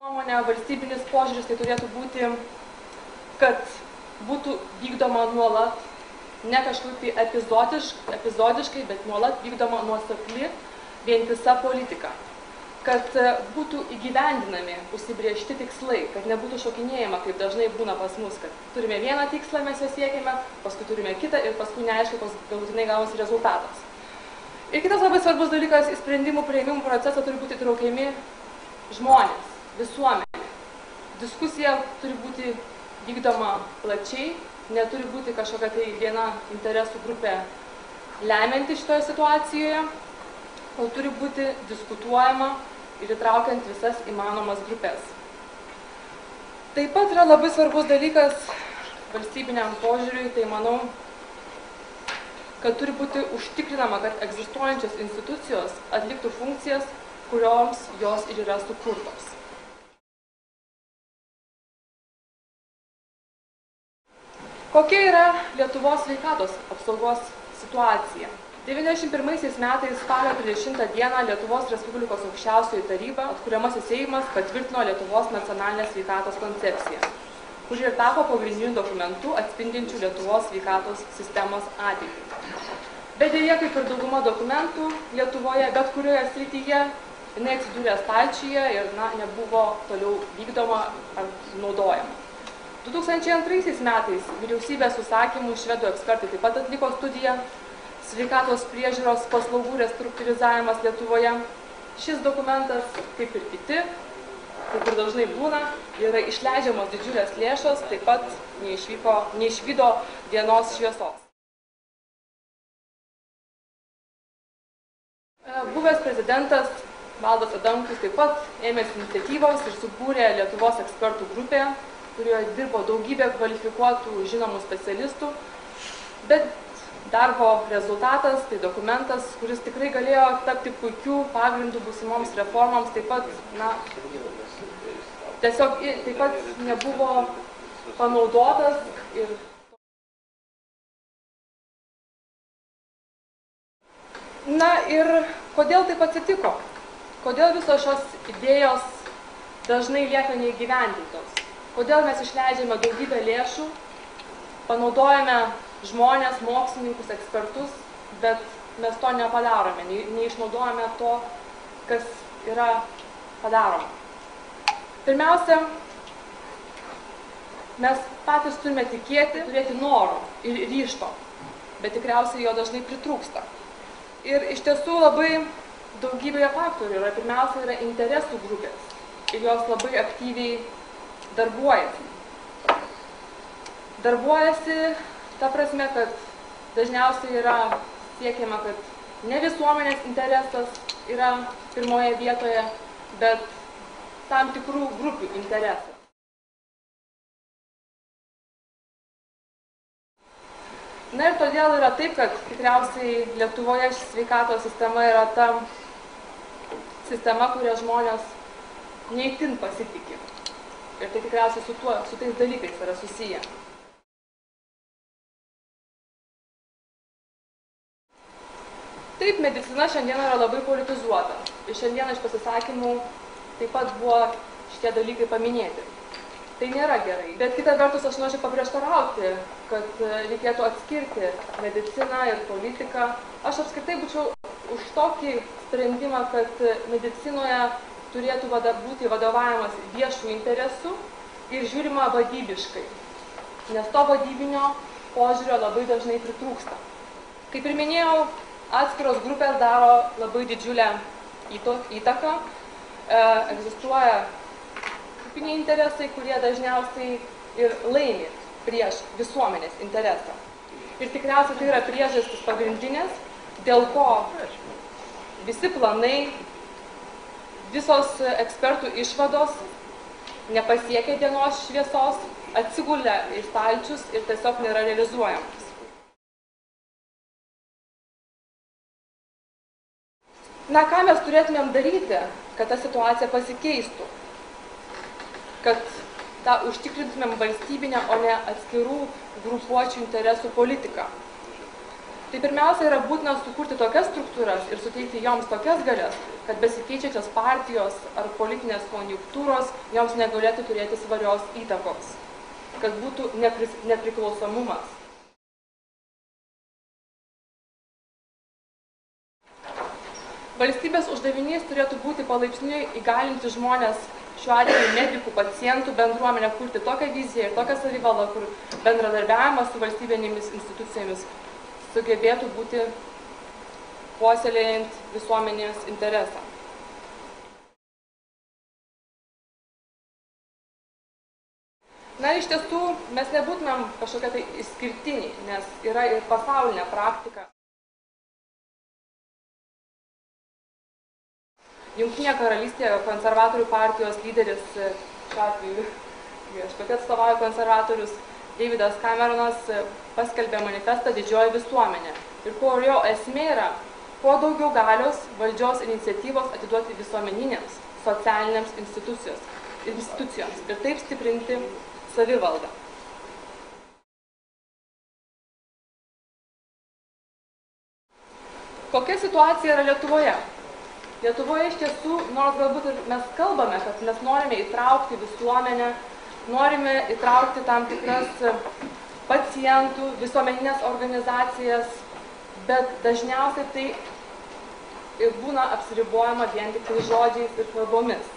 Nuomonė, valstybinis požiūris tai turėtų būti, kad būtų vykdoma nuolat, ne kažkaip epizodiškai, bet nuolat vykdoma nuosekli vientisa politika. Kad būtų įgyvendinami užsibriežti tikslai, kad nebūtų šokinėjama, kaip dažnai būna pas mus, kad turime vieną tikslą, mes jo siekiame, paskui turime kitą ir paskui neaišku, koks galutinai gaunasi rezultatas. Ir kitas labai svarbus dalykas, į sprendimų priėmimų procesą turi būti įtraukiami žmonės, visuomenė. Diskusija turi būti vykdoma plačiai, neturi būti kažkokia tai viena interesų grupė lemianti šitoje situacijoje, o turi būti diskutuojama ir įtraukiant visas įmanomas grupės. Taip pat yra labai svarbus dalykas valstybiniam požiūriui, tai manau, kad turi būti užtikrinama, kad egzistuojančios institucijos atliktų funkcijas, kurioms jos ir yra sukurtos. Kokia yra Lietuvos sveikatos apsaugos situacija? 1991 metais spalio 30 dieną Lietuvos Respublikos aukščiausioji taryba, atkuriamasis Seimas, patvirtino Lietuvos nacionalinės sveikatos koncepciją, kuri ir tapo pagrindiniu dokumentu atspindinčiu Lietuvos sveikatos sistemos ateitį. Bet deja, kaip ir dauguma dokumentų Lietuvoje, bet kurioje srityje, jinai atsidūrė stalčiuje ir nebuvo toliau vykdoma ar naudojama. 2002 metais vyriausybės užsakymų švedų ekspertai taip pat atliko studiją Sveikatos priežiūros paslaugų restruktūrizavimas Lietuvoje. Šis dokumentas, kaip ir kiti, kaip ir dažnai būna, yra išleidžiamos didžiulės lėšos, taip pat neišvydo dienos šviesos. Buvęs prezidentas Valdas Adamkus taip pat ėmėsi iniciatyvos ir subūrė Lietuvos ekspertų grupę, kurioje dirbo daugybė kvalifikuotų žinomų specialistų, bet darbo rezultatas, tai dokumentas, kuris tikrai galėjo tapti puikių pagrindų būsimoms reformoms, taip pat, tiesiog taip pat nebuvo panaudotas ir ir kodėl taip atsitiko? Kodėl visos šios idėjos dažnai lieka neįgyvendintos? Kodėl mes išleidžiame daugybę lėšų, panaudojame žmonės, mokslininkus, ekspertus, bet mes to nepadarome, neišnaudojame to, kas yra padaroma. Pirmiausia, mes patys turime tikėti, turėti noro ir ryžto, bet tikriausiai jo dažnai pritrūksta. Ir iš tiesų labai daugybėje faktorių yra. Pirmiausia, yra interesų grupės ir jos labai aktyviai darbuojasi. Darbuojasi ta prasme, kad dažniausiai yra siekiama, kad ne visuomenės interesas yra pirmoje vietoje, bet tam tikrų grupių interesas. Ir todėl yra taip, kad tikriausiai Lietuvoje ši sveikatos sistema yra ta sistema, kurią žmonės neįtin pasitikė. Ir tai tikriausiai su tais dalykais yra susiję. Taip, medicina šiandien yra labai politizuota. Ir šiandien iš pasisakymų taip pat buvo šitie dalykai paminėti. Tai nėra gerai. Bet kita vertus aš noriu paprieštarauti, kad reikėtų atskirti mediciną ir politiką. Aš apskritai būčiau už tokį sprendimą, kad medicinoje turėtų būti vadovavimas viešų interesų ir žiūrima vadybiškai. Nes to vadybinio požiūrio labai dažnai pritrūksta. Kaip ir minėjau, atskiros grupės daro labai didžiulę įtaką. Egzistuoja grupiniai interesai, kurie dažniausiai ir laimi prieš visuomenės interesą. Ir tikriausiai tai yra priežastis pagrindinės, dėl ko visi planai, visos ekspertų išvados nepasiekia dienos šviesos, atsigulė į stalčius ir tiesiog nėra realizuojamos. Ką mes turėtumėm daryti, kad ta situacija pasikeistų? Kad užtikrintumėm valstybinę, o ne atskirų grupuočių interesų politiką. Tai pirmiausia yra būtina sukurti tokias struktūras ir suteikti joms tokias galias, kad besikeičiančios partijos ar politinės konjunktūros joms negalėtų turėti svarios įtakos, kad būtų nepriklausomumas. Valstybės uždavinys turėtų būti palaipsniui įgalinti žmonės, šiuo atveju medikų, pacientų bendruomenę, kurti tokią viziją ir tokią savivaldą, kur bendradarbiavimas su valstybinėmis institucijomis sugebėtų būti puoselėjant visuomenės interesą. Na, iš tiesų, mes nebūtumėm kažkokia tai išskirtiniai, nes yra ir pasaulinė praktika. Jungtinėje karalystėje konservatorių partijos lyderis, šiuo atveju, aš pati atstovauju konservatorius, Davidas Cameronas paskelbė manifestą Didžioji visuomenė. Ir jo esmė yra, kuo daugiau galios valdžios iniciatyvos atiduoti visuomeninėms, socialinėms institucijoms ir taip stiprinti savivaldą. Kokia situacija yra Lietuvoje? Lietuvoje iš tiesų, nors galbūt ir mes kalbame, kad mes norime įtraukti visuomenę, norime įtraukti tam tikras pacientų, visuomeninės organizacijas, bet dažniausiai tai būna apsiribojama vien tik žodžiais ir kalbomis.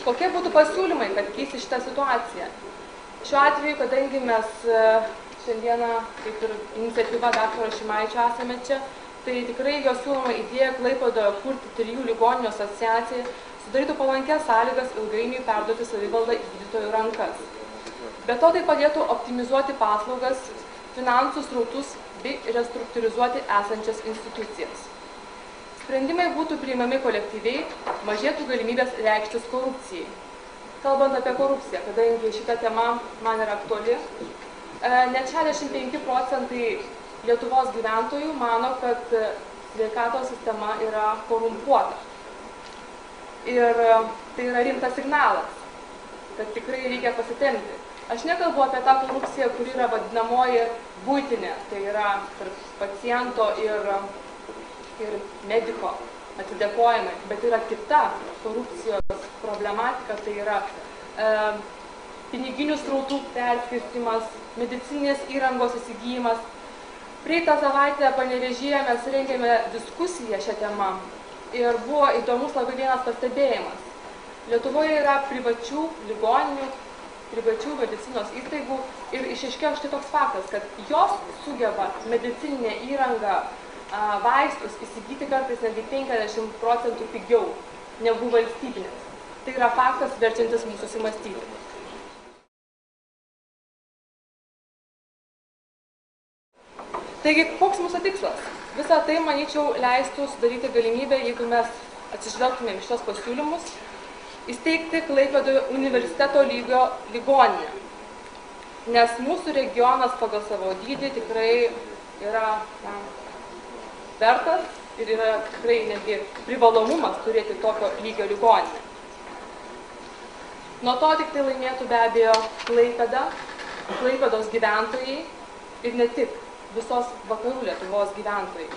Kokie būtų pasiūlymai, kad keisti šitą situaciją? Šiuo atveju, kadangi mes šiandieną, kaip ir iniciatyva daktaro Šimaičio esame čia, tai tikrai jo siūloma idėja Klaipėdoje kurti 3 ligoninių asociaciją sudarytų palankės sąlygas ilgainiui perduoti savivaldą į gydytojų rankas. Be to tai padėtų optimizuoti paslaugas, finansų srautus bei restruktūrizuoti esančias institucijas. Sprendimai būtų priimami kolektyviai, mažėtų galimybės reikštis korupcijai. Kalbant apie korupciją, kadangi šita tema man yra aktuali, net 65% Lietuvos gyventojų mano, kad sveikatos sistema yra korumpuota. Ir tai yra rimtas signalas, kad tikrai reikia pasitempti. Aš nekalbu apie tą korupciją, kuri yra vadinamoji buitinė, tai yra tarp paciento ir mediko atidėkojimai, bet yra kita korupcijos problematika, tai yra piniginių srautų perskirstymas, medicininės įrangos įsigijimas. Praeitą savaitę Panevėžyje mes rengėme diskusiją šią temą ir buvo įdomus labai vienas pastebėjimas. Lietuvoje yra privačių ligoninių, privačių medicinos įstaigų ir išaiškėjo štai toks faktas, kad jos sugeba medicininę įrangą, vaistus įsigyti kartais netgi 50% pigiau negu valstybinės. Tai yra faktas verčiantis mūsų susimąstyti. Taigi, koks mūsų tikslas? Visą tai, manyčiau, leistų sudaryti galimybę, jeigu mes atsižvelgtumėm šios pasiūlymus, įsteigti Klaipėdoje universiteto lygio ligoninę. Nes mūsų regionas pagal savo dydį tikrai yra vertas ir yra tikrai netgi privalomumas turėti tokio lygio ligoninę. Nuo to tik tai laimėtų be abejo Klaipėda, Klaipėdos gyventojai ir ne tik visos vakarų Lietuvos gyventojai.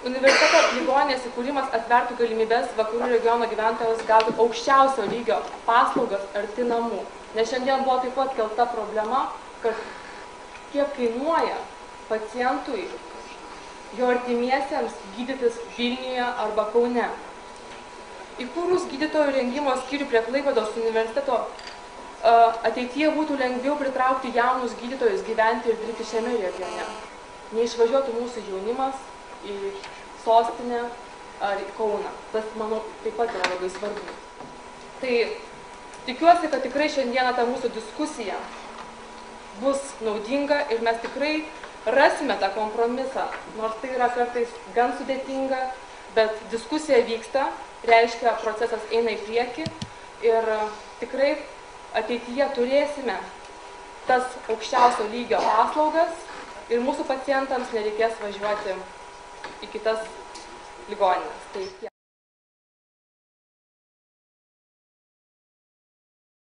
Universiteto ligoninės įkūrimas atvertų galimybės vakarų regiono gyventojams gauti aukščiausio lygio paslaugas arti namų. Nes šiandien buvo taip pat kelta problema, kad kiek kainuoja pacientui, jo artimiesiems gydytis Vilniuje arba Kaune. Įkūrus gydytojų rengimo skyrių prie Klaipėdos universiteto ateityje būtų lengviau pritraukti jaunus gydytojus gyventi ir dirbti šiame regione. Neišvažiuotų mūsų jaunimas į sostinę ar į Kauną. Tas, manau, taip pat yra labai svarbu. Tai tikiuosi, kad tikrai šiandieną ta mūsų diskusija bus naudinga ir mes tikrai rasime tą kompromisą. Nors tai yra kartais gan sudėtinga, bet diskusija vyksta, reiškia, procesas eina į priekį ir tikrai ateityje turėsime tas aukščiausio lygio paslaugas ir mūsų pacientams nereikės važiuoti į kitas ligonines. Tai